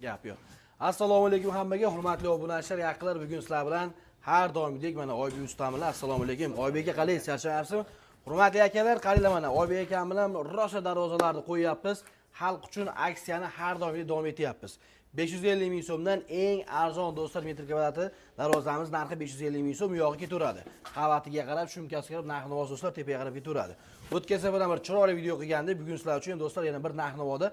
Gap yo'q. Assalomu alaykum hammaga, hurmatli obunachilar, yaqinlar, bugun sizlar bilan har doimgidek mana Oybek ustam bilan. Assalomu alaykum. Oybek aka qalaysiz? Charchamayapsizmi? Hurmatli akalar, qaranglar mana Oybek akam bilan rosa darvozalarni qo'yyapmiz. Xalq uchun aksiyani har doimgidek davom etyapmiz. 550 ming so'mdan eng arzon do'stlar metr kvadrati darvozamiz narxi 550 ming so'm, yog'i ketaveradi. Qavatiga qarab, shumkasiga qarab narx-navo do'stlar tepaga qarab ketaveradi. O'tgan safar bir chiroyli video qilganda, bugun sizlar uchun do'stlar yana bir narx-navoda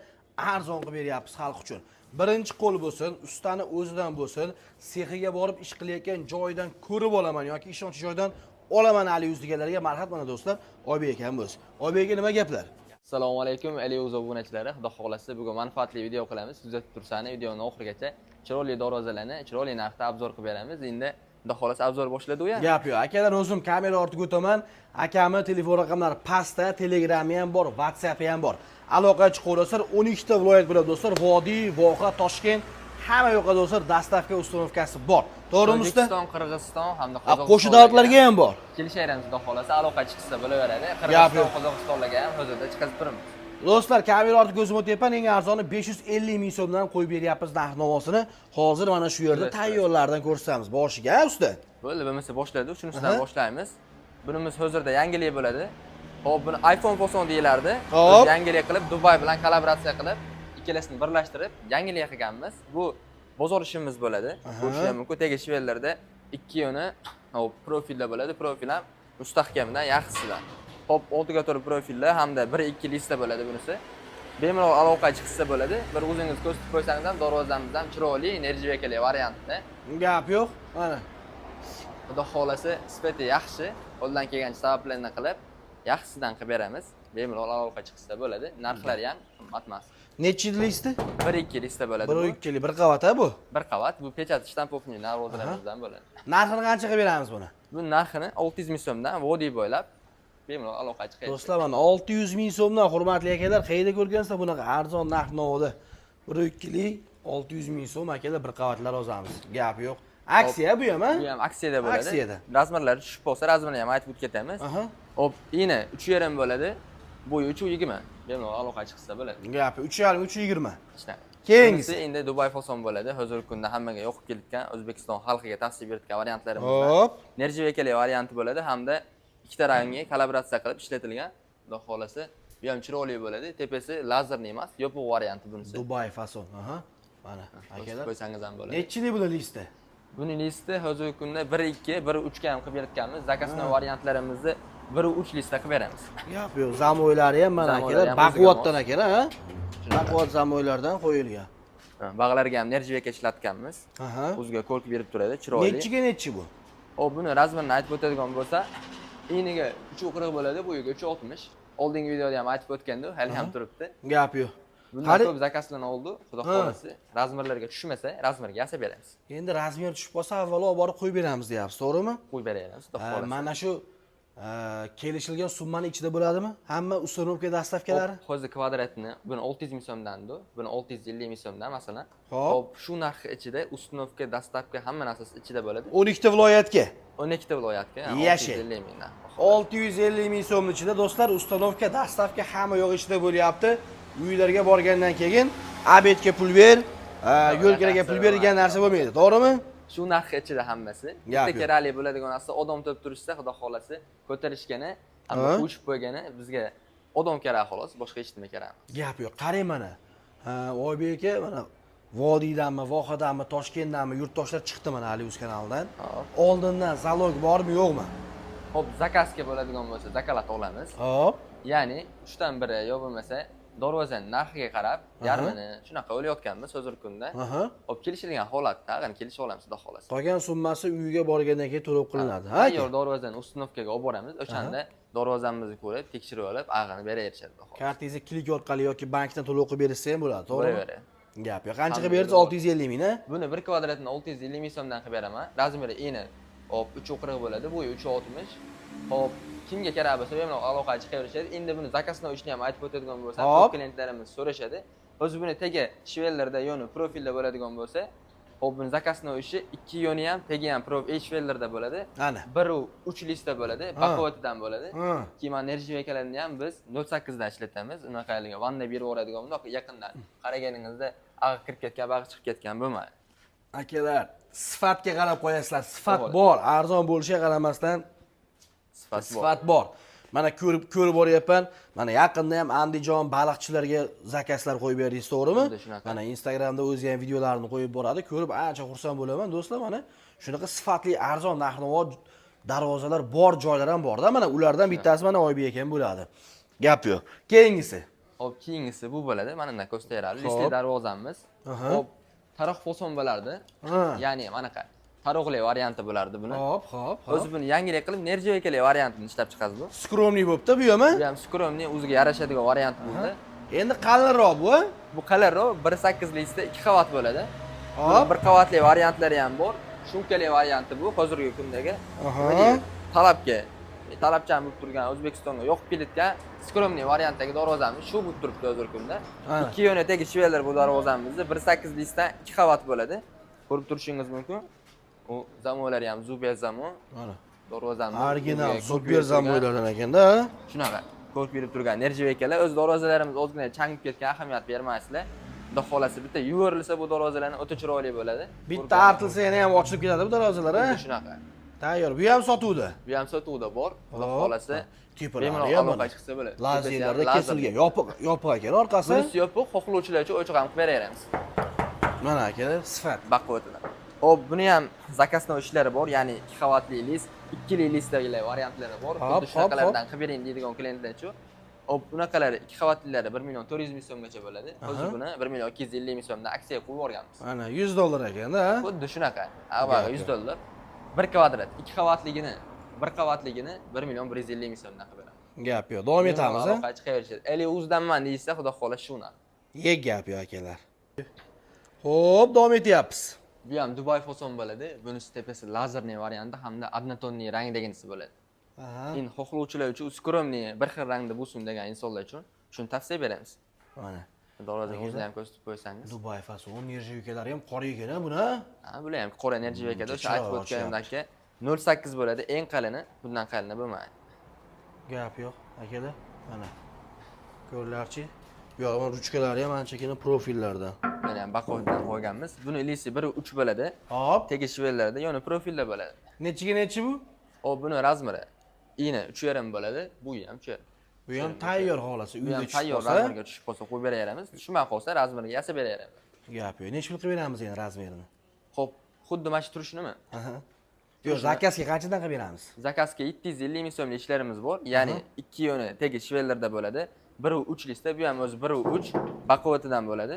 arzon qilib beryapmiz xalq uchun. Birinchi qo'l bo'lsin, ustani o'zidan bo'lsin, sexiga borib ish qilayotgan joydan ko'rib olaman yoki ishonchli joydan olaman ali yuzdigalarga marhamat mana do'stlar, Oybek akamiz. Oybek aka nima gaplar? Assalomu alaykum, Eliyoz obunachilari. Xudo xolasa bugun manfaatli video qilamiz. Kuzatib tursangiz videoni oxirigacha chiroyli darvozalarni chiroyli narxda obzor qilib beramiz. Endi xudo xolasa obzor boshladi u ham. Gap yo'q. Akalar, o'zim kamera ortiga o'taman. Akamning telefon raqamlari pastda, Telegram'i ham bor, WhatsApp'i ham bor. Aloqa chiqaverasizlar. 12 ta viloyat bo'ladi do'stlar. Vodiy, Voha, Toshkent hamma yoqda do'stlar dastavka ustanovkasi bor. To'g'rimi usta? O'zbekiston, Qirg'iziston hamda Qozog'iston. Qo'shni davlatlarga ham bor. Kelishaymiz xudo xolasa aloqa chiqsa bo'laveradi. Qirg'iziston, Qozog'istonlarga ham hozirda chiqazib turamiz. Do'stlar, kamera ortiga ko'zim o'tyapman, eng arzoni 550 ming so'mdan qo'yib beryapmiz narx-navosini. Hozir mana shu yerda tayyorlardan ko'rsatamiz. Boshiga, usta. Bo'ldi, bo'lmasa boshladi. Shunisidan boshlaymiz. Bunimiz hozirda yangilik bo'ladi. Hop, buni iPhone Foson deyilardi. Biz yangilik qilib, Dubai bilan kollaboratsiya qilib, ikkalasini birlashtirib yangilik qilganmiz. Bu bozor ishimiz bo'ladi. Ko'rish ham mumkin. Tegi shvellarda ikki yoni hop profilda bo'ladi. Profil ham mustahkamdan, yaxshisidan. Hop, oltiga to'g'ri profillar hamda 1-2 lista bo'ladi bunisi. Bemalol aloqa chiqsa bo'ladi. Bir o'zingiz ko'rsatib qo'ysangiz ham darvozamiz ham chiroyli, enerjiyakali variantda. Gap yo'q. Mana. Xudo xolasa sifati yaxshi, qo'ldan kelgancha sabablarni qilib, yaxshisidan qilib beramiz. Bemalol aloqa chiqsa bo'ladi. Narxlari ham qimmat emas. Nechi lista? 1-2 lista bo'ladi. 1-2 bir qavat ha bu? Bir qavat. Bu pechat shtampovniy darvozalarimizdan bo'ladi. Narxini qancha qilib beramiz buni? Bu narxini 600 ming so'mdan vodiy bo'ylab bemalol aloqa chiqadi. Do'stlar, mana 600 ming so'mdan hurmatli akalar, qayerda ko'rgansizlar bunaqa arzon narx-navoda 1-2lik 600 ming so'm akalar bir qavatlar olamiz. Gap yo'q. Aksiya bu ham, ha? Bu ham aksiyada bo'ladi. Aksiyada. Razmerlar tushib qolsa, razmerni ham aytib o'tib ketamiz. Hop, ina 3,5 bo'ladi. Bo'yi 3,20. Bemalol aloqa chiqsa bo'ladi. Gapi 3,5 3,20. Ishlar. Keyingisi endi Dubai Foson bo'ladi. Hozirgi kunda hammaga yoqib kelayotgan O'zbekiston xalqiga tavsiya etgan variantlarimiz bor. Hop. Enerjiyakali varianti bo'ladi hamda ikkita rangga kollaboratsiya qilib ishlatilgan. Xudo xolasa, bu ham chiroyli bo'ladi. Tepasi lazerli emas, yopiq varianti bunisi. Dubai Foson. Mana akalar. Qo'ysangiz ham bo'ladi. Nechilik buni lista? Buni lista hozirgi kunda 1-2, 1-3 ga ham qilib beritganmiz. Zakasning variantlarimizni 1-3 lista qilib beramiz. Gap yo'q, zamoylari ham mana akalar, baquvvatdan akalar, ha? Baquvvat zamoylardan qo'yilgan. Bag'larga ham enerjiyaka ishlatganmiz. O'ziga ko'rk berib turadi, chiroyli. Nechiga nechi bu? Hop, buni razmerini aytib o'tadigan bo'lsa, eniga 3,40 bo'ladi, bo'yiga 3,60. Oldingi videoda ham aytib o'tganda, hali ham turibdi. Gap yo'q. Bundan ko'p zakaslar oldi. Xudo xolasa, razmerlarga tushmasa, razmerga yasab beramiz. Endi razmer tushib qolsa, avvalo olib borib qo'yib beramiz deyapsiz, to'g'rimi? Qo'yib beramiz, xudo xolasa. Mana shu kelishilgan summani ichida bo'ladimi? Hamma ustanovka dastavkalari? Hozir kvadratni buni 600 ming so'mdan-di, buni 650 ming so'mdan masalan. Hop, shu narx ichida ustanovka, dastavka hamma narsasi ichida bo'ladi. 12 ta viloyatga. 12 ta viloyatga 650 mingdan. 650 ming so'm ichida do'stlar, ustanovka, dastavka hamma yo'q ichida bo'lyapti. Uylarga borgandan keyin abetga pul ber, yo'lkiraga pul ber degan narsa bo'lmaydi, to'g'rimi? Shu narx ichida hammasi. Bitta kerakli bo'ladigan narsa odam topib turishsa, xudo xolasa, ko'tarishgani, hamma qo'shib qo'ygani bizga odam kerak xolos, boshqa hech nima kerak emas. Gap yo'q. Qarang mana. Oybek aka mana Vodiydanmi, Vohadanmi, Toshkentdanmi yurtdoshlar chiqdi mana Alius kanalidan. Oldindan zalog bormi, yo'qmi? Hop, zakasga bo'ladigan bo'lsa, zakalat olamiz. Hop. Ya'ni 3 dan biri yo bo'lmasa darvozaning narxiga qarab, yarmini shunaqa o'layotganmiz hozirgi kunda. Hop, kelishilgan holatda, qani kelishib olamiz, xudo xolasa. Qolgan summasi uyga borgandan keyin to'lab qilinadi, ha? Tayyor darvozani ustanovkaga olib boramiz. O'shanda darvozamizni ko'rib, tekshirib olib, ag'ini beraverishadi, xudo xolasa. Kartingizni klik orqali yoki bankdan to'lov qilib bersa ham bo'ladi, to'g'rimi? Bo'laveradi. Gap yo'q. Qancha qilib berasiz? 650 ming, ha? Buni 1 kvadratini 650 ming so'mdan qilib beraman. Razmeri eni hop 3,40 bo'ladi, bo'yi 3,60. Hop, kimga kerak bo'lsa bemalol aloqa chiqaverishadi. Endi buni zakasning ishini ham aytib o'tadigan bo'lsa, ko'p klientlarimiz so'rashadi. O'zi buni tegi shvellarda yoni profilda bo'ladigan bo'lsa, hop buni zakasning ishi ikki yoni ham, tegi ham shvellarda bo'ladi. Ana. 1-3 lista bo'ladi, baquvvatidan bo'ladi. Keyin enerjiyakalarni ham biz 08 dan ishlatamiz. Unaqaligini vanda berib yuboradigan bo'lsa, yaqindan qaraganingizda ag'i kirib ketgan, bag'i chiqib ketgan bo'lmaydi. Akalar, sifatga qarab qo'yasizlar. Sifat bor, arzon bo'lishiga qaramasdan sifat bor. Mana ko'rib boryapman. Mana yaqinda ham Andijon baliqchilarga zakazlar qo'yib berdingiz, to'g'rimi? Mana Instagramda o'zi ham videolarini qo'yib boradi. Ko'rib ancha xursand bo'laman, do'stlar. Mana shunaqa sifatli arzon narx-navo darvozalar bor joylar ham bor-da. Mana ulardan bittasi mana Oybek akam bo'ladi. Gap yo'q. Keyingisi. Hop, keyingisi bu bo'ladi. Mana bunday ko'rsatayapmiz. Listli darvozamiz. Hop, taroq foson bo'lardi. Ya'ni manaqa taroqli varianti bo'lardi buni. Hop. O'zi buni yangilik qilib nerjavekali variantini ishlab chiqamiz bu. Skromniy bo'pti bu ham. Bu ham skromniy, o'ziga yarashadigan variant bo'ldi. Endi qalinroq bu. Bu qalinroq 1.8 listrda 2 qavat bo'ladi. Hop, bir qavatli variantlari ham bor. Shumkali varianti bu hozirgi kundagi. Talabchan bo'lib turgan O'zbekistonga yoqib kelayotgan skromniy variantdagi darvozamiz shu bo'lib turibdi hozirgi kunda. 2 yo'nidagi shveler bu darvozamizda 1.8 listrda 2 qavat bo'ladi. Ko'rib turishingiz mumkin. U zamonlari ham Zuber zamon. Mana darvozamiz original Zuber zamonlardan ekanda. Shunaqa ko'rib berib turgan nerjavekalar o'z darvozalarimiz ozgina changib ketgan, ahamiyat bermaysizlar. Xudo xolasa bitta yuvarilsa bu darvozalarni o'ta chiroyli bo'ladi. Bitta artilsa yana ham ochilib ketadi bu darvozalar, ha? Shunaqa. Tayyor. Bu ham sotuvda. Bu ham sotuvda bor. Xudo xolasa tepalari ham aloqa chiqsa bo'ladi. Lazerlarda kesilgan, yopiq ekan orqasi. Bunisi yopiq, xohlovchilar uchun ochiq ham qilib beraveramiz. Mana akalar, sifat. Baquvvatida. Hop, buni ham zakazno ishlari bor, ya'ni 2 qavatli list, 2 li listdagilar variantlari bor. Xuddi shunaqalardan qilib bering deydigan klientlar uchun. Hop, bunaqalari 2 qavatlilari 1.400.000 so'mgacha bo'ladi. Hozir buni 1.250.000 so'mdan aksiya qo'yib yuborganmiz. Mana $100 ekanda, ha? Xuddi shunaqa. Avval $100. 1 kvadrat, 2 qavatligini, 1 qavatligini 1.150.000 so'mdan qilib beraman. Gap yo'q, davom etamiz, ha? Aloqa chiqaverishadi. Eli o'zdanman deysa, xudo xohlasa shuna. Gap yo'q akalar. Xo'p, davom etyapmiz. Bu ham Dubai fason bo'ladi. Bunisi tepasi lazerniy varianti hamda однотонный rangdaginisi bo'ladi. Endi xohlovchilar uchun skromniy bir xil rangda bo'lsin degan insonlar uchun shuni tavsiya beramiz. Mana darvozaning o'zini ham ko'rsatib qo'ysangiz. Dubai fason nerjavekalar ham qora ekan-a buni. Ha, bular ham qora nerjavekada o'sha aytib o'tganimdek 0.8 bo'ladi, eng qalini, bundan qalini bo'lmaydi. Gap yo'q, akalar. Mana ko'rlarchi. Yo'q, ruchkalari ham anchagina profillardan. Mana ham baqovdan qo'yganmiz. Buni ilisi 1.3 bo'ladi. Hop, tegishvellarda, yana profilda bo'ladi. Nechi bu? Hop, buni razmeri ini 3.5 bo'ladi, bu ham 3.5. Bu ham tayyor xolasi, uyda tushib tayyor razmerga tushib qolsa qo'yib beraveramiz. Tushmay qolsa razmerga yasab beraveramiz. Gap yo'q. Necha pul qilib beramiz endi razmerini? Xo'p, xuddi mana shu turishnimi? Yo'q, zakazga qanchadan qilib beramiz? Zakazga 750 ming so'mlik ishlarimiz bor. Ya'ni 2 yo'ni tegish shvellarda bo'ladi. 1.3 lista, bu ham o'zi 1.3 baquvvatidan bo'ladi.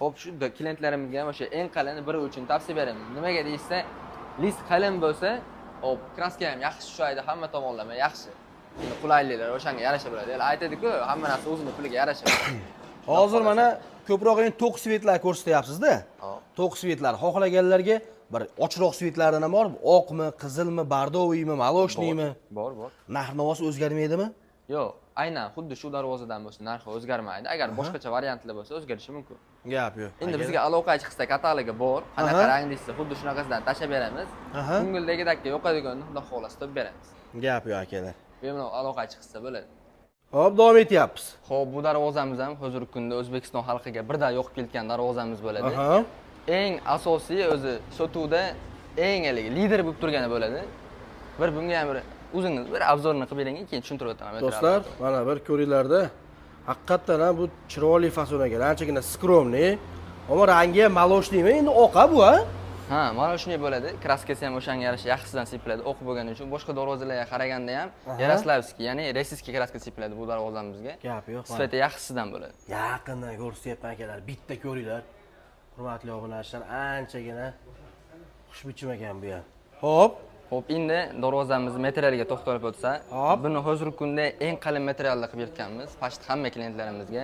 Xo'p, shu klientlarimizga ham o'sha eng qalini 1.3 ni tavsiya beramiz. Nimaga deysa, list qalin bo'lsa, hop, kraska ham yaxshi tushadi, hamma tomonlama yaxshi. Qulayliklar o'shanga yarasha bo'ladi. Aytadi-ku, hamma narsa o'zining puliga yarasha. Hozir mana ko'proq endi to'q svetlar ko'rsatyapsiz-da. To'q svetlar xohlaganlarga bir ochroq svetlardan ham bor. Oqmi, qizilmi, bardoviymi, moloshniymi? Bor. Narx-navosi o'zgarmaydimi? Yo'q, aynan xuddi shu darvozadan bo'lsa narxi o'zgarmaydi. Agar boshqacha variantlar bo'lsa o'zgarishi mumkin. Gap yo'q. Endi bizga aloqa chiqsa katalogi bor. Qanaqa rang deysa, xuddi shunaqasidan tashab beramiz. Ko'ngildagidek yo'qadiganini xudo xolasa topib beramiz. Gap yo'q akalar. Bemalol aloqa chiqsa bo'ladi. Hop, davom etyapmiz. Xo'p, bu darvozamiz ham hozirgi kunda O'zbekiston xalqiga birdan yoqib ketgan darvozamiz bo'ladi. Eng asosiy o'zi sotuvda eng lider bo'lib turgani bo'ladi. Bunga ham o'zingiz bir obzorni qilib bering, keyin tushuntirib o'taman. Do'stlar, mana bir ko'ringlarda. Haqiqatan ham bu chiroyli fason ekan, anchagina skromniy. Ammo rangi ham moloshniymi? Endi oqa bu, ha? Ha, mana shunday bo'ladi. Kraskasi ham o'shanga yarasha yaxshisidan sepiladi. O'q bo'lgani uchun boshqa darvozalarga qaraganda ham Yaroslavskiy, ya'ni rossiyskiy kraska sepiladi bu darvozamizga. Gap yo'q. Sifati yaxshisidan bo'ladi. Yaqindan ko'rsatyapman akalar. Bitta ko'ringlar. Hurmatli obunachilar, anchagina xushbichim ekan bu ham. Xo'p, endi darvozamiz materialiga to'xtalib o'tsa, buni hozirgi kunda eng qalin materialda qilib yetganmiz. Faqat hamma klientlarimizga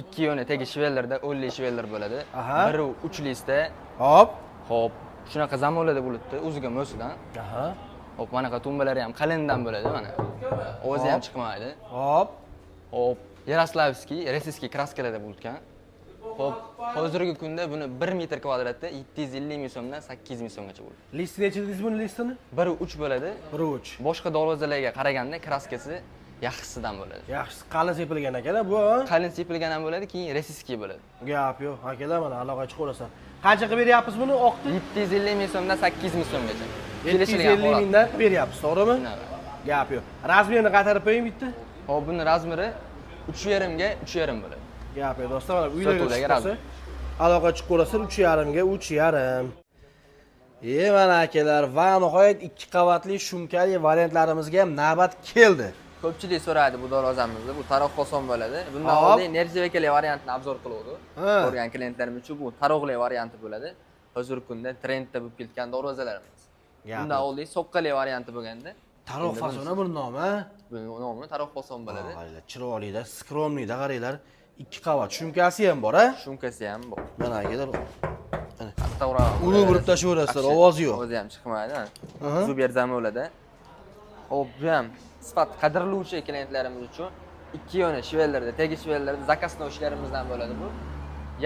2 yo'ni tegish shvellarda 10 shveller bo'ladi. 1.3 lista. Xo'p, shunaqa zamonlarda bo'libdi, o'ziga mo'sidan. Xo'p, mana qa tumbalari ham qalindan bo'ladi, mana. O'zi ham chiqmaydi. Xo'p, Yaroslavskiy, rossiyskiy kraskalarda bo'lgan. Xo'p, hozirgi kunda buni 1 metr kvadratda 750 ming so'mdan 800 ming so'mgacha bo'ladi. Listi necha dedingiz buni listini? 1.3 bo'ladi. 1.3. Boshqa darvozalarga qaraganda kraskasi yaxshisidan bo'ladi. Yaxshisi qalin sepilgan akalar bu. Qalin sepilgan ham bo'ladi, keyin resiski bo'ladi. Gap yo'q. Akalar mana aloqa chiqaversa. Qancha qilib beryapsiz buni oqni? 750 ming so'mdan 800 ming so'mgacha. 750 mingdan beryapsiz, to'g'rimi? Gap yo'q. Razmerini qaytarib qo'ying bitta. Hop, buni razmeri 3.5 ga 3.5 bo'ladi. Gap yo'q, do'stlar, mana uylarga chiqsa, aloqa chiqaversa 3.5 ga 3.5. Mana akalar, va nihoyat 2 qavatli shumkali variantlarimizga ham navbat keldi. Ko'pchilik so'radi bu darvozamizni, bu taroq oson bo'ladi. Bundan oldin enerjivekali variantni obzor qiluvdik. Ko'rgan klientlarim uchun bu taroqli varianti bo'ladi. Hozirgi kunda trendda bo'lib ketgan darvozalarimiz. Bundan oldin soqqali varianti bo'lganda, taroq fasoni buni nomi? Buning nomi taroq oson bo'ladi. Chiroyli-da, skromli-da, qaranglar. 2 qavat shumkasi ham bor, a? Shumkasi ham bor. Mana akalar. Uni urib tashaverasizlar, ovozi yo'q. Ovozi ham chiqmaydi. Zuber zamolada. Hop, bu ham sifat qadrlovchi klientlarimiz uchun 2 yoni shvellarda, tegi shvellarda zakasno ishlarimizdan bo'ladi bu.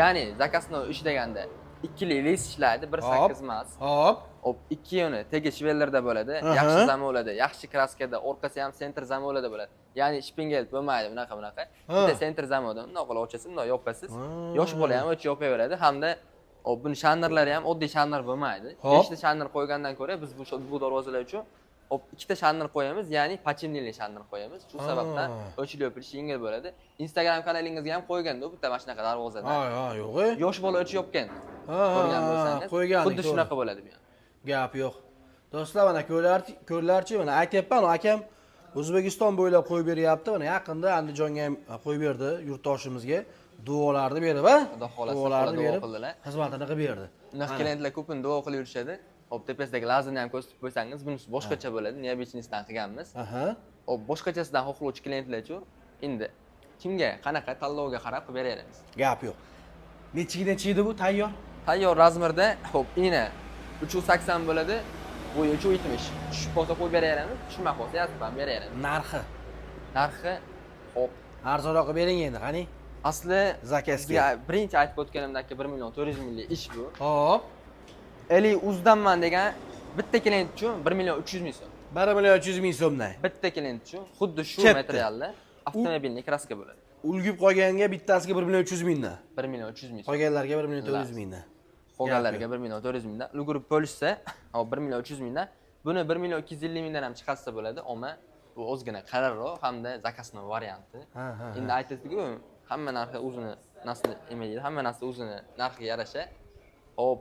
Ya'ni zakasno ish deganda ikkili lis ishlaydi, 1.8 emas. Hop. Hop, 2 yoni tegi shvellarda bo'ladi, yaxshi zamolada, yaxshi kraskada, orqasi ham center zamolada bo'ladi. Ya'ni shpingel bo'lmaydi, bunaqa. Bitta center zamoda, bundoq qilib ochasiz, bundoq yopasiz. Yosh bola ham o'ch yopaveradi hamda buni shannerlari ham oddiy shanner bo'lmaydi. 5 ta shanner qo'ygandan ko'ra biz bu darvozalar uchun 2 ta shanner qo'yamiz, ya'ni pachimnili shanner qo'yamiz. Shu sababdan o'chilib yopilishi yengil bo'ladi. Instagram kanalingizga ham qo'ygan-da bitta mana shunaqa darvozadan. Yo'q. Yosh bola o'ch yopgan. Ko'rgan bo'lsangiz, xuddi shunaqa bo'ladi bu ham. Gap yo'q. Do'stlar, mana ko'rlarchi, mana aytayapman, akam O'zbekiston bo'ylab qo'yib beryapti. Mana yaqinda Andijonga ham qo'yib berdi yurtdoshimizga. Duolarni berib, duolarni berib, xizmatini qilib berdi. Bunaqa klientlar ko'pini duo qilib yurishadi. Hop, tepasidagi lazerni ham ko'rsatib qo'ysangiz, bunisi boshqacha bo'ladi. Neobichnisidan qilganmiz. Hop, boshqachasidan xohlovchi klientlar-chi, endi kimga, qanaqa tanlovga qarab qilib beraveramiz. Gap yo'q. Nechigidan chiydi bu tayyor? Tayyor razmerda, hop, ina 380 bo'ladi, bo'yi 370. Tushib qolsa qo'yib beraveramiz, tushmay qolsa yozib ham beraveramiz. Narxi hop, arzonroq qilib bering endi, qani? Asli zakazga birinchi aytib o'tganimdek 1 million 400 minglik ish bu. Hop. Eli uzdanman degan bitta klient uchun 1 million 300 ming so'm. 1 million 300 ming so'mdan. Bitta klient uchun xuddi shu materialda avtomobilni kraska bo'ladi. Ulgib qolganga bittasiga 1 million 300 mingdan. 1 million 300 ming. Qolganlarga 1 million 400 mingdan. Qolganlarga 1 million 400 mingdan. Ulgurib bo'lishsa, 1 million 300 mingdan. Buni 1 million 250 mingdan ham chiqarsa bo'ladi, ammo bu o'zgina qararroq hamda zakasno varianti. Endi aytasiz-ku, hamma narxi o'zini nasli emaydi, hamma narsa o'zini narxiga yarasha. Hop,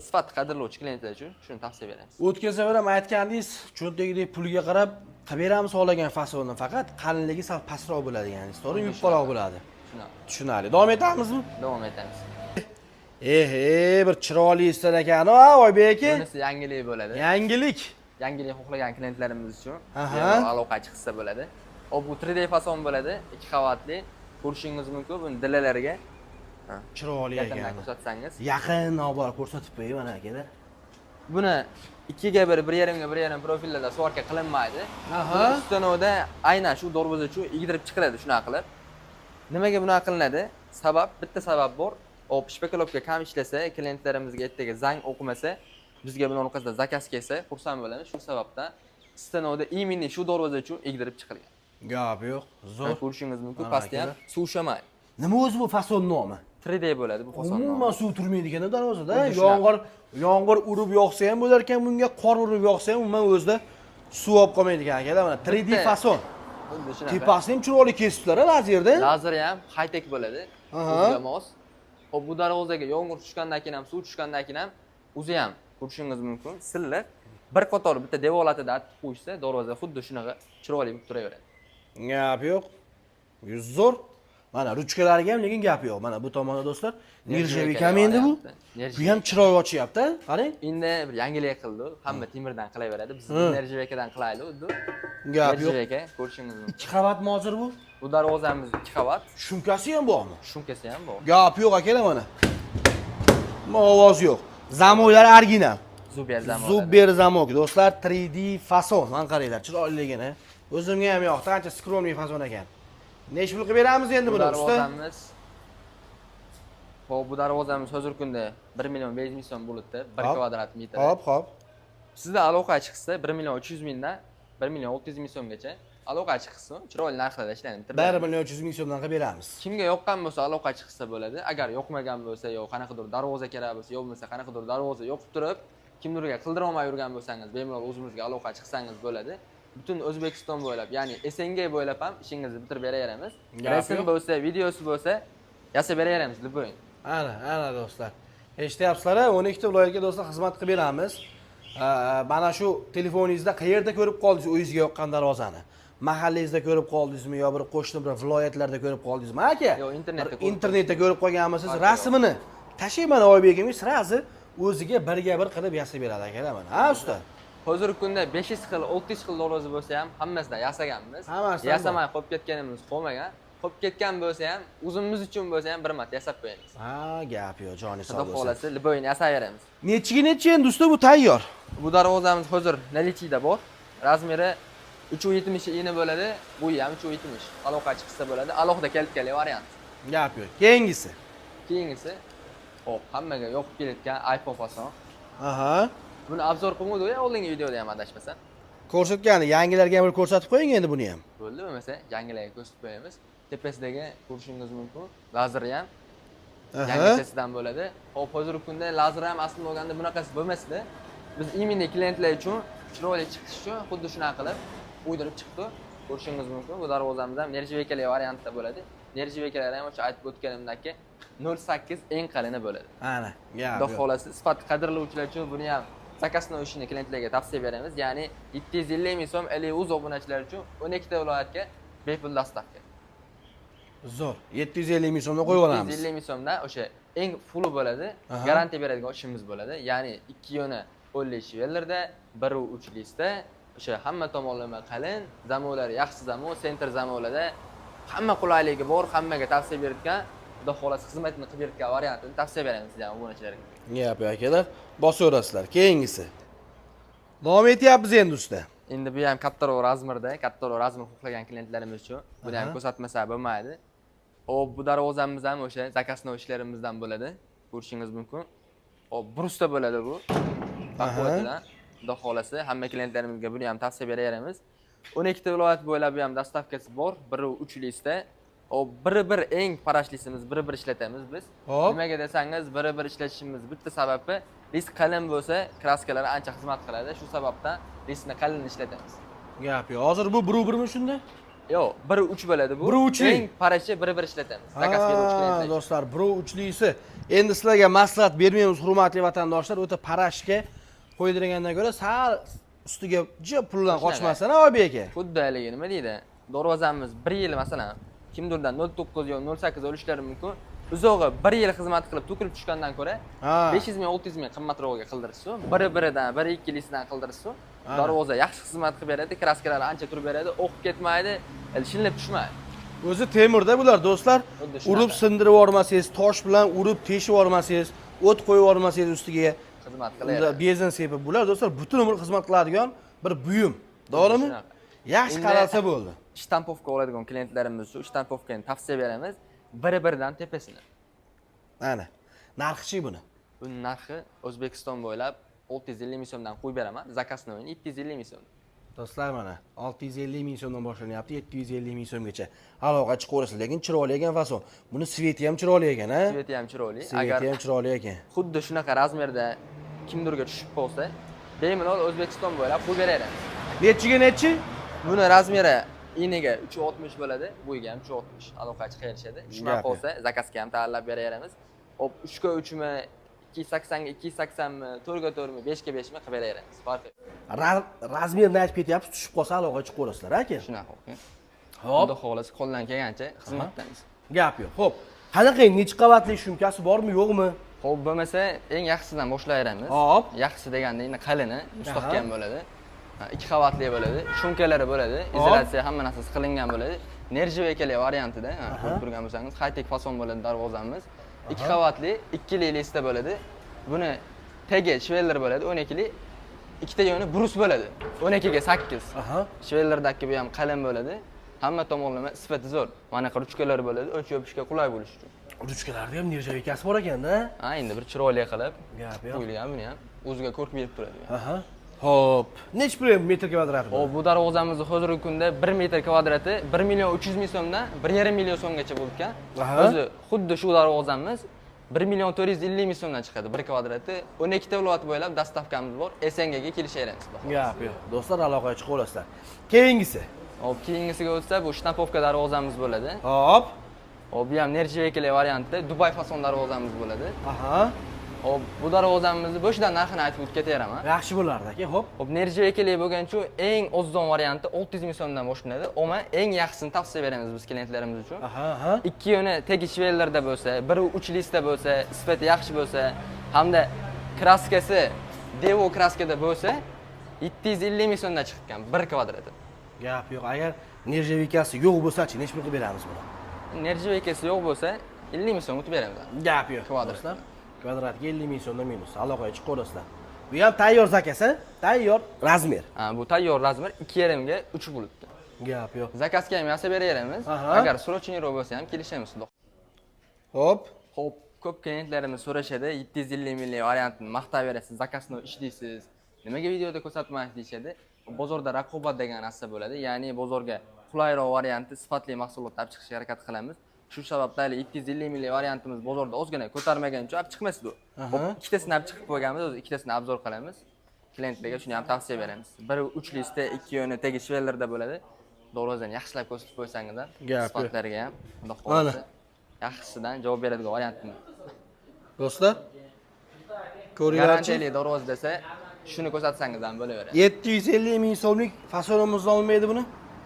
sifat qadrlovchi klientlar uchun shuni tavsiya beramiz. O'tgan safar ham aytgandingiz, cho'ntagidagi pulga qarab qilib beramiz xohlagan fasonni, faqat qalinligi sal pastroq bo'ladi, ya'ni to'g'ri, yupqaroq bo'ladi. Tushunarli. Davom etamizmi? Davom etamiz. Bir chiroyli istan ekan, Oybek aka. Bunisi yangilik bo'ladi. Yangilik xohlagan klientlarimiz uchun aloqa chiqsa bo'ladi. Hop, bu 3D fason bo'ladi, 2 qavatli. Ko'rishingiz mumkin buni dilalarga. Chiroyli ekan. Ko'rsatsangiz. Yaqin navbar ko'rsatib qo'ying mana akalar. Buni 2 ga 1, 1.5 ga 1.5 profillarda svorka qilinmaydi. Ustanovda aynan shu darvoza uchun igdirib chiqiladi shunaqa qilib. Nimaga bunaqa qilinadi? Bitta sabab bor. Hop, shpekulovka kam ishlasa, klientlarimizga ertaga zang o'qimasa, bizga buning orqasida zakaz kelsa, xursand bo'lamiz. Shu sababdan stanovda imенно shu darvoza uchun egdirib chiqilgan. Gap yo'q, zo'r. Ko'rishingiz mumkin, pastda ham suv ushamaydi. Nima o'zi bu fason nomi? 3D bo'ladi bu fason nomi. Umuman suv turmaydigan darvozada. Yomg'ir urib yoqsa ham bo'lar ekan, bunga qor urib yoqsa ham umuman o'zida suv olib qolmaydigan akalar. Mana 3D fason. Xuddi shunaqa. Tepasini ham chiroyli kesiblar, lazerda. Lazer ham high-tech bo'ladi. O'ziga mos. Hop, bu darvozaga yomg'ir tushgandan keyin ham, suv tushgandan keyin ham o'zi ham ko'rishingiz mumkin, silliq. Bir qator bitta devorlatida atib qo'yishsa, darvoza xuddi shunaqa chiroyli bo'lib turaveradi. Gap yo'q. Zo'r. Mana ruchkalariga ham lekin gap yo'q. Mana bu tomonda do'stlar, nirjavik ham endi bu. Bu ham chiroy ochyapti, qarang. Endi bir yangilik qildi. Hamma temirdan qilaveradi. Biz nirjavikadan qilaylik, xuddi. Gap yo'q. Nirjavika ko'rishingiz mumkin. 2 qavatmi hozir bu? Bu darvozamiz 2 qavat. Shumkasi ham bormi? Shumkasi ham bor. Gap yo'q akalar mana. Ovoz yo'q. Zamoylar original. Zuber zamok. Do'stlar 3D fason. Mana qaranglar, chiroyligini. O'zimga ham yoqdi, ancha skromli fason ekan. Nech pul qilib beramiz endi buni usta? Bu darvozamiz hozirgi kunda 1 million 500 ming so'm bo'libdi, 1 kvadrat metr. Hop. Sizda aloqa chiqsa 1 million 300 mingdan 1 million 600 ming so'mgacha aloqa chiqsin, chiroyli narxlarda ishlaymiz. 1 million 300 ming so'mdan qilib beramiz. Kimga yoqqan bo'lsa aloqa chiqsa bo'ladi. Agar yoqmagan bo'lsa, yo qanaqadir darvoza kerak bo'lsa, yo bo'lmasa qanaqadir darvoza yoqib turib, kimdirga qildira olmay yurgan bo'lsangiz, bemalol o'zimizga aloqa chiqsangiz bo'ladi. Butun O'zbekiston bo'ylab, ya'ni SNG bo'ylab ham ishingizni bitirib beraveramiz. Rasm bo'lsa, videosi bo'lsa, yasab beraveramiz, любой. Ana do'stlar. Eshityapsizlar-a? 12 ta viloyatga do'stlar xizmat qilib beramiz. Mana shu telefoningizda qayerda ko'rib qoldingiz o'zingizga yoqqan darvozani? Mahallangizda ko'rib qoldingizmi yo bir qo'shni bir viloyatlarda ko'rib qoldingizmi aka? Yo'q, internetda ko'rib qolganmisiz? Rasmini tashing mana Oybekimiz sirazi o'ziga birga bir qilib yasab beradi akalar mana. Ha usta. Hozirgi kunda 500 xil, 600 xil darvoza bo'lsa ham hammasidan yasaganmiz. Hammasidan Yasamay qolib ketganimiz qolmagan. Qolib ketgan bo'lsa ham, o'zimiz uchun bo'lsa ham bir marta yasab qo'yamiz. Ha, gap yo'q, joni sog' Xudo bo'lsin. xolasi, liboyini yasaveramiz. Nechiga endi usta bu tayyor? Bu darvozamiz hozir nalitida bor. Razmeri 370 ini bo'ladi, bu ham 370. Aloqa chiqsa bo'ladi. Alohida kelib variant. Gap yo'q. Keyingisi hop, hammaga yoqib kelayotgan iPhone fason. Aha. Buni obzor qilmoqda oldingi videoda ham adashmasam. Ko'rsatgani, yangilarga ham bir ko'rsatib qo'ying endi buni ham. Bo'ldi, bo'lmasa yangilarga ko'rsatib qo'yamiz. Tepasidagi ko'rishingiz mumkin. Lazer ham yangisidan bo'ladi. Hop, hozirgi kunda lazer ham aslida olganda bunaqasi bo'lmasdi. Biz iminiy klientlar uchun chiroyli chiqish uchun xuddi shunaqa qilib o'ydirib chiqdi. Ko'rishingiz mumkin. Bu darvozamiz ham nержавейкali variantda bo'ladi. Nержавейкалari ham o'sha aytib o'tganimdagi 08 eng qalini bo'ladi. Ana, gap. Xudo xolasi, sifat qadrlovchilar uchun buni ham zakasni ishini klientlarga tavsiya beramiz. Ya'ni 750 ming so'm o'z obunachilar uchun 12 ta viloyatga bepul dostavka. Zo'r. 750 ming so'mdan qo'yib olamiz. 750 ming so'mdan o'sha eng fulli bo'ladi, garantiya beradigan ishimiz bo'ladi. Ya'ni 2 yo'ni 10 shvellarda, 1 3 o'sha hamma tomonlama qalin, zamonlari yaxshi zamon, center zamonlarda hamma qulayligi bor, hammaga tavsiya beritgan, xudo xolasi xizmatini qilib beritgan variantini tavsiya beramiz yani obunachilarga. Gap yo'q akalar, bosaverasizlar. Keyingisi. Davom etyapmiz endi usta. Endi bu ham kattaroq razmerda, kattaroq razmer xohlagan klientlarimiz uchun buni ham ko'rsatmasa bo'lmaydi. Hop, bu darvozamiz ham o'sha zakasni ishlarimizdan bo'ladi. Ko'rishingiz mumkin. Hop, brusta bo'ladi bu. Paxotidan. Xudo xolasi hamma klientlarimizga buni ham tavsiya beraveramiz. 12 ta viloyat bo'ylab ham dostavkasi bor. 1 3 Hop, bir eng parashlisimiz, bir ishlatamiz biz. Nimaga desangiz, bir ishlatishimiz bitta sababi, risk qalin bo'lsa, kraskalari ancha xizmat qiladi. Shu sababdan riskni qalin ishlatamiz. Gap yo'q. Hozir bu 1-1mi shunda? Yo'q, 1 3 bo'ladi bu. Eng parashi 1 ishlatamiz. Zakas beruvchi klientlar. Do'stlar, 1 3lisi. Endi sizlarga maslahat bermaymiz, hurmatli vatandoshlar. O'ta parashga qo'ydirgandan ko'ra sal ustiga jip puldan qochmasin, Oybek aka. Xuddi haligi nima deydi? Darvozamiz 1 yil masalan kimdirdan 09 yo 08 olishlari mumkin. Uzog'i 1 yil xizmat qilib to'kilib tushgandan ko'ra 500 ming 600 ming qimmatroqga qildirishsin. Biridan 1-2lisidan qildirishsin. Darvoza yaxshi xizmat qilib beradi, kraskalari ancha turib beradi, o'qib ketmaydi, shinlab tushmaydi. O'zi temirda bular do'stlar. Urib sindirib yormasangiz, tosh bilan urib teshib yormasangiz, o't qo'yib yormasangiz ustiga xizmat qiladi. Benzin sepib bular do'stlar butun umr xizmat qiladigan bir buyum. To'g'rimi? Yaxshi qaralsa bo'ldi. Shtampovka oladigan klientlarimiz uchun shtampovkani tavsiya beramiz. Biridan tepasini. Mana. Narxi buni. Buning narxi O'zbekiston bo'ylab 650 ming so'mdan qo'yib beraman. Zakasni 750 ming so'm. Do'stlar mana 650 ming so'mdan boshlanyapti, 750 ming so'mgacha. Aloqa chiqaverasiz, lekin chiroyli ekan fason. Buni sveti ham chiroyli ekan, ha? Sveti ham chiroyli. Sveti ham chiroyli ekan. Xuddi shunaqa razmerda kimdirga tushib qolsa, bemalol O'zbekiston bo'ylab qo'yib beramiz. Nechi? Buni razmeri iniga 360 bo'ladi, bo'yiga ham 360 aloqa chiqarishadi. Shunaqa bo'lsa, zakasga ham tayyorlab beraveramiz. Hop, 3 ga 3 mi, 280 ga 280 mi, 4 ga 4 mi, 5 ga 5 mi qilib beraveramiz. Farqi. Razmerni aytib ketyapsiz, tushib qolsa aloqa chiqaverasizlar, aka. Shunaqa aka. Hop, Xudo xolasi qo'ldan kelgancha xizmatdamiz. Gap yo'q. Xo'p, qanaqa necha qavatli shumkasi bormi, yo'qmi? Xo'p, bo'lmasa eng yaxshisidan boshlayveramiz. Hop. Yaxshisi deganda endi qalini, mustahkam bo'ladi. 2 qavatli bo'ladi, shumkalari bo'ladi, izolyatsiya hamma narsasi qilingan bo'ladi. Nержавейкали variantida, ko'rib turgan bo'lsangiz, high-tech fason bo'ladi darvozamiz. 2 qavatli, 2 lisda bo'ladi. Buni tagi shveller bo'ladi, 12 li. Ikkita yoni brus bo'ladi. 12 ga 8. Shvellardagi bu ham qalin bo'ladi. Hamma tomonlama sifati zo'r. Mana ruchkalar bo'ladi, o'ch yopishga qulay bo'lish uchun. Ruchkalarda ham nержавейкasi bor ekan-da. Ha, endi bir chiroyli qilib, gap yo'q. qo'yilgan buni ham o'ziga ko'rk berib turadi. Xo'p, nech pul metr kvadrat bu? Hop, bu darvozamizni hozirgi kunda 1 metr kvadrati 1 million 300 ming so'mdan 1,5 million so'mgacha bo'lib ekan. Aha. O'zi xuddi shu darvozamiz 1 million 450 ming so'mdan chiqadi 1 kvadrati. 12 ta viloyat bo'ylab dastavkamiz bor. SNGga kelishaveramiz. Gap yo'q. Do'stlar, aloqaga chiqib olasizlar. Keyingisi. Hop, keyingisiga o'tsa, bu shtampovka darvozamiz bo'ladi. Hop. Hop, bu ham nержавейкали variantda Dubai fason darvozamiz bo'ladi. Aha. Hop, bu darvozamizni bo'shidan narxini aytib o'tib ketaveraman. Yaxshi bo'lardi aka, xo'p. Hop, nержавейкали bo'lgan uchun eng arzon varianti 600 ming so'mdan boshlanadi. Ammo eng yaxshisini tavsiya beramiz biz klientlarimiz uchun. Aha. Ikki yoni tegish vellarda bo'lsa, biri 3 listda bo'lsa, sifati yaxshi bo'lsa, hamda kraskasi Devo kraskada bo'lsa, 750 ming so'mdan chiqqan 1 kvadrati. Gap yo'q. Agar nержавейкасы yo'q bo'lsa-chi, nech pul qilib beramiz buni? Nержавейкasi yo'q bo'lsa, 50 ming so'm o'tib beramiz. Gap yo'q. Kvadrat. Do'stlar, kvadratga 50 ming so'mdan minus. Aloqaga chiqib olasizlar. Bu ham tayyor zakasi, tayyor razmer. Ha, bu tayyor razmer 2,5 ga 3 bo'libdi. Gap yo'q. Zakazga ham yasab beraveramiz. Aha. Agar срочныйroq bo'lsa ham kelishamiz. Hop. Xo'p, ko'p klientlarimiz so'rashadi, 750 million variantini maqtaverasiz, zakasni ishlaysiz. Nimaga videoda ko'rsatmaysiz deyshadi. Bozorda raqobat degan narsa bo'ladi. Ya'ni bozorga qulayroq variantni, sifatli mahsulot olib chiqishga harakat qilamiz. Shu sababdan 750 million variantimiz bozorda ozgina ko'tarmagan uchun olib chiqmaysiz u. Hop, ikkitasini olib chiqib qo'yganmiz, o'zi ikkitasini obzor qilamiz. Klientlarga shuni ham tavsiya beramiz. Biri 3 listda, ikki yoni tegish vellarda bo'ladi. Darvozani yaxshilab ko'rsatib qo'ysangizlar, sifatlarga ham, xudo xohlasa, yaxshisidan javob beradigan variantimiz. Do'stlar, ko'ringlarchi. Garantiyali darvoza desa, shuni ko'rsatsangiz ham bo'laveradi. 750 ming so'mlik fasonimiz olmaydi buni?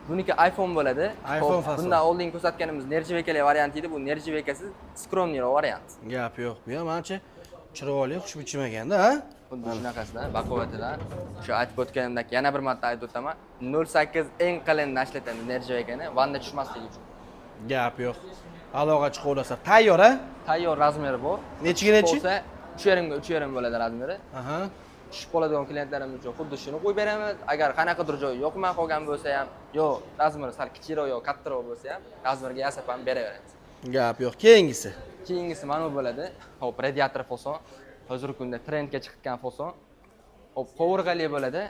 Buniki iPhone bo'ladi. iPhone fason. Bundan oldin ko'rsatganimiz nержавейкали variant edi. Bu nержавейкasiz skromniyroq variant. Gap yo'q. Bu ham ancha chiroyli, xushbichimaganda, ha? Xuddi shunaqasidan, baquvvatidan. Shu aytib o'tganimdek yana bir marta aytib o'taman. 08 eng qalinini ishlatamiz nержавейкani, vanda tushmasligi uchun. Gap yo'q. Aloqa chiqib olasizlar. Tayyor, ha? Tayyor razmeri bor. Nechiga nechi? Bo'lsa 3,5 ga 3,5 bo'ladi razmeri. Aha. Tushib qoladigan klientlarimiz uchun xuddi shuni qo'yib beramiz. Agar qanaqadir joyi yoqmay qolgan bo'lsa ham, yo razmeri sal kichikroq yo kattaroq bo'lsa ham, razmerga yasab ham beraveramiz. Gap yo'q. Keyingisi. Keyingisi mana bu bo'ladi. Hop, radiator fason. Hozirgi kunda trendga chiqqan fason. Hop, qovurg'ali bo'ladi.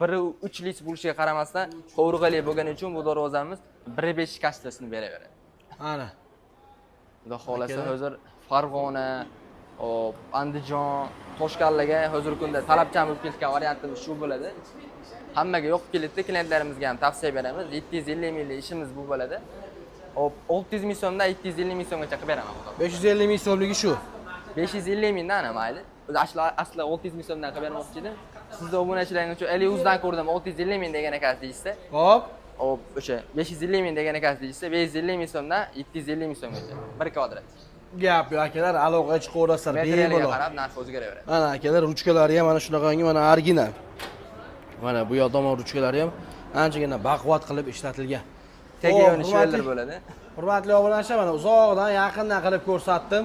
Biri 3 lis bo'lishiga qaramasdan, qovurg'ali bo'lgani uchun bu darvozamiz 1,5 kashtasini beraveradi. Ana. Xudo xolasa hozir Farg'ona, hop, Andijon, Toshkentlarga hozirgi kunda talabchan bo'lib ketgan variantimiz shu bo'ladi. Hammaga yoqib keladi, klientlarimizga ham tavsiya beramiz. 750 minglik ishimiz bu bo'ladi. Hop, 600 ming so'mdan 750 ming so'mgacha qilib beraman. 550 ming so'mligi shu. 550 mingdan ham mayli. O'zi asli 600 ming so'mdan qilib bermoqchi edim. Sizni obunachilaringiz uchun 50 dan ko'rdim 650 ming degan ekansiz deysiz. Hop. Hop, o'sha 550 ming degan ekansiz deysiz. 550 ming so'mdan 750 ming so'mgacha 1 kvadrat. Gap yo'q akalar, aloqaga chiqib olasizlar. Materialga qarab narx o'zgaraveradi. Ana akalar, ruchkalari ham mana shunaqangi, mana original. Mana bu yoq tomon ruchkalari ham anchagina baquvvat qilib ishlatilgan. Tegayoni shvellar bo'ladi. Hurmatli obunachilar, mana uzoqdan, yaqindan qilib ko'rsatdim.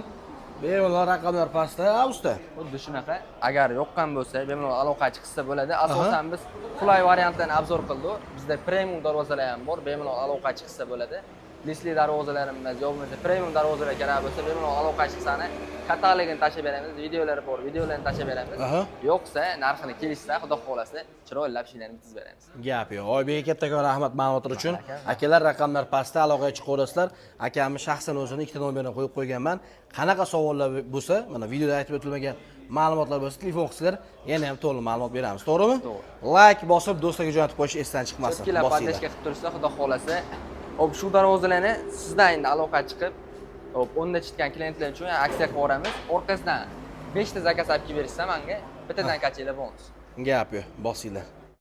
Bemalol raqamlar pastda, usta. Xuddi shunaqa. Agar yoqqan bo'lsa, bemalol aloqa chiqsa bo'ladi. Asosan biz qulay variantlarni obzor qildik. Bizda premium darvozalar ham bor, bemalol aloqa chiqsa bo'ladi. Lisli darvozalarimiz yo'q bo'lsa, premium darvozalar kerak bo'lsa, bemalol aloqa chiqsani katalogini tashib beramiz, videolari bor, videolarni tashib beramiz. Yo'qsa, narxini kelishsa, xudo xolasa, chiroylab ishlarni bitkazib beramiz. Gap yo'q. Oybek kattakon rahmat ma'lumotlar uchun. Akalar, raqamlar pastda, aloqaga chiqib olasizlar. Akamni shaxsan o'zini ikkita nomerini qo'yib qo'yganman. Qanaqa savollar bo'lsa, mana videoda aytib o'tilmagan ma'lumotlar bo'lsa, telefon qilsanglar, yana ham to'liq ma'lumot beramiz. To'g'rimi? To'g'ri. Like bosib, do'stlarga jo'natib qo'yish esdan chiqmasin. Ikkilab podleshga qilib tursa, xudo xolasa, hop, shu darvozalarni sizdan endi aloqa chiqib, hop, 10 ta chiqqan klientlar uchun aksiya qilib yuboramiz. Orqasidan 5 ta zakaz olib kelib berishsa, menga bittadan qachinglar bonus. Gap yo'q, bosinglar.